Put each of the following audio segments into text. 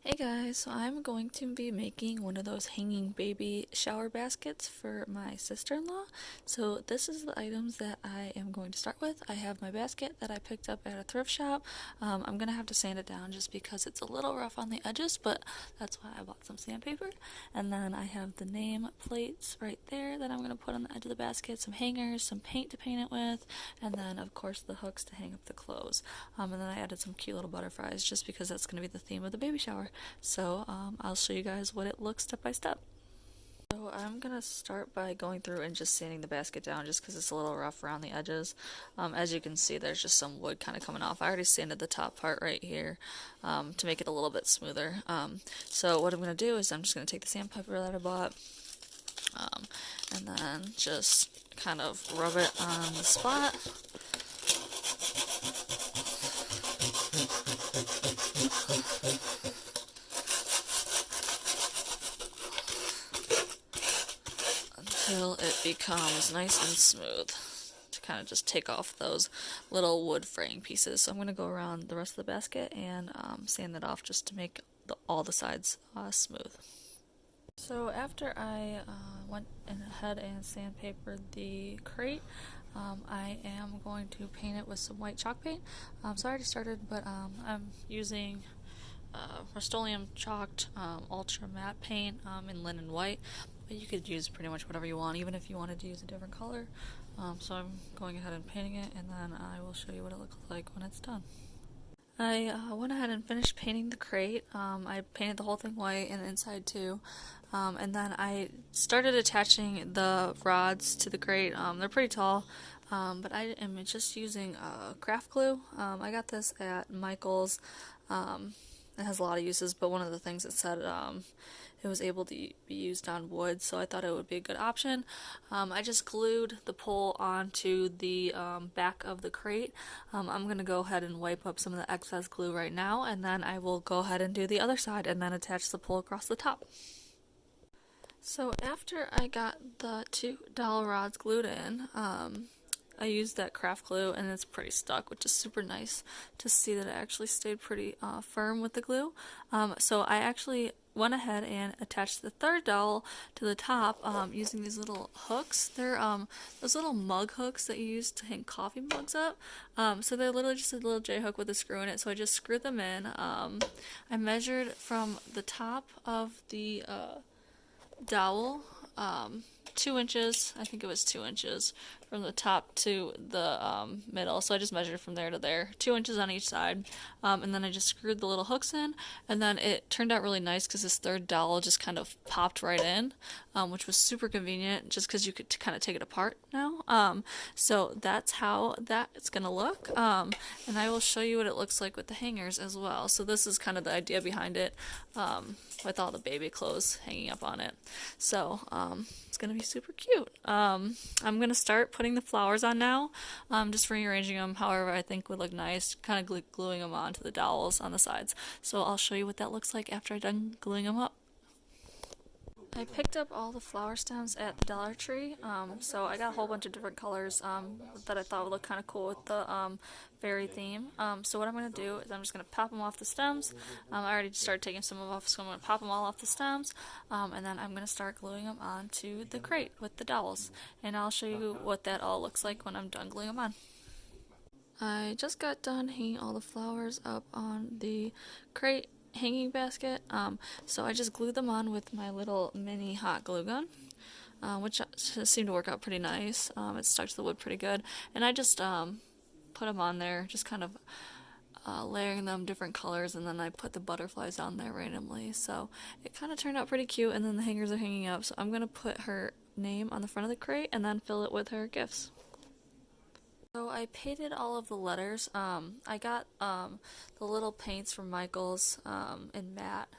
Hey guys, so I'm going to be making one of those hanging baby shower baskets for my sister-in-law. So this is the items that I am going to start with. I have my basket that I picked up at a thrift shop. I'm gonna have to sand it down just because it's a little rough on the edges, but that's why I bought some sandpaper. And then I have the name plates right there that I'm gonna put on the edge of the basket, some hangers, some paint to paint it with, and then of course the hooks to hang up the clothes. And then I added some cute little butterflies just because that's gonna be the theme of the baby shower. So I'll show you guys what it looks step by step. So I'm gonna start by going through and just sanding the basket down just because it's a little rough around the edges. As you can see, there's just some wood kind of coming off. I already sanded the top part right here to make it a little bit smoother. So what I'm gonna do is I'm just gonna take the sandpaper that I bought and then just kind of rub it on the spot. Until it becomes nice and smooth to kind of just take off those little wood fraying pieces. So I'm going to go around the rest of the basket and sand it off just to make all the sides smooth. So after I went ahead and sandpapered the crate, I am going to paint it with some white chalk paint. So I already started, but I'm using Rust-Oleum chalked ultra matte paint in linen white. But you could use pretty much whatever you want, even if you wanted to use a different color. So I'm going ahead and painting it, and then I will show you what it looks like when it's done. I went ahead and finished painting the crate. I painted the whole thing white and the inside too. And then I started attaching the rods to the crate. They're pretty tall, but I am just using craft glue. I got this at Michael's. It has a lot of uses, but one of the things it said it was able to be used on wood, so I thought it would be a good option. I just glued the pole onto the back of the crate. I'm going to go ahead and wipe up some of the excess glue right now, and then I will go ahead and do the other side and then attach the pole across the top. So after I got the two dowel rods glued in, I used that craft glue and it's pretty stuck, which is super nice to see that it actually stayed pretty firm with the glue. So I actually went ahead and attached the third dowel to the top using these little hooks. They're those little mug hooks that you use to hang coffee mugs up. So they're literally just a little J hook with a screw in it. So I just screwed them in. I measured from the top of the dowel 2 inches. I think it was 2 inches from the top to the middle. So I just measured from there to there, 2 inches on each side, and then I just screwed the little hooks in, and then it turned out really nice because this third dowel just kind of popped right in, which was super convenient just because you could kind of take it apart now. So that's how that's gonna look, and I will show you what it looks like with the hangers as well. So this is kind of the idea behind it, with all the baby clothes hanging up on it. So it's gonna be super cute. I'm gonna start putting the flowers on now, just rearranging them however I think would look nice, kind of gluing them onto the dowels on the sides. So I'll show you what that looks like after I'm done gluing them up. I picked up all the flower stems at the Dollar Tree, so I got a whole bunch of different colors that I thought would look kind of cool with the fairy theme. So what I'm going to do is I'm just going to pop them off the stems. I already started taking some of them off, so I'm going to pop them all off the stems, and then I'm going to start gluing them onto the crate with the dowels. And I'll show you what that all looks like when I'm done gluing them on. I just got done hanging all the flowers up on the crate hanging basket, so I just glued them on with my little mini hot glue gun, which seemed to work out pretty nice. It stuck to the wood pretty good, and I just put them on there, just kind of layering them different colors, and then I put the butterflies on there randomly, so it kind of turned out pretty cute. And then the hangers are hanging up, so I'm gonna put her name on the front of the crate and then fill it with her gifts. So I painted all of the letters. I got the little paints from Michael's in matte,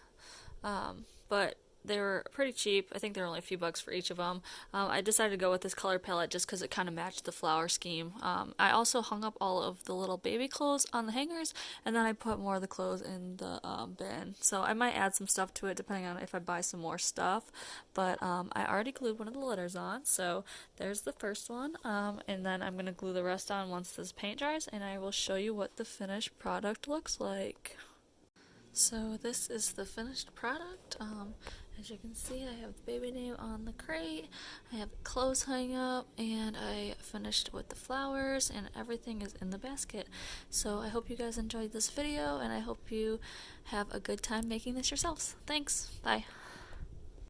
but they were pretty cheap. I think they were only a few bucks for each of them. I decided to go with this color palette just because it kind of matched the flower scheme. I also hung up all of the little baby clothes on the hangers, and then I put more of the clothes in the bin. So I might add some stuff to it depending on if I buy some more stuff. But I already glued one of the letters on, so there's the first one. And then I'm going to glue the rest on once this paint dries, and I will show you what the finished product looks like. So this is the finished product. As you can see, I have the baby name on the crate, I have the clothes hung up, and I finished with the flowers, and everything is in the basket. So I hope you guys enjoyed this video, and I hope you have a good time making this yourselves. Thanks. Bye.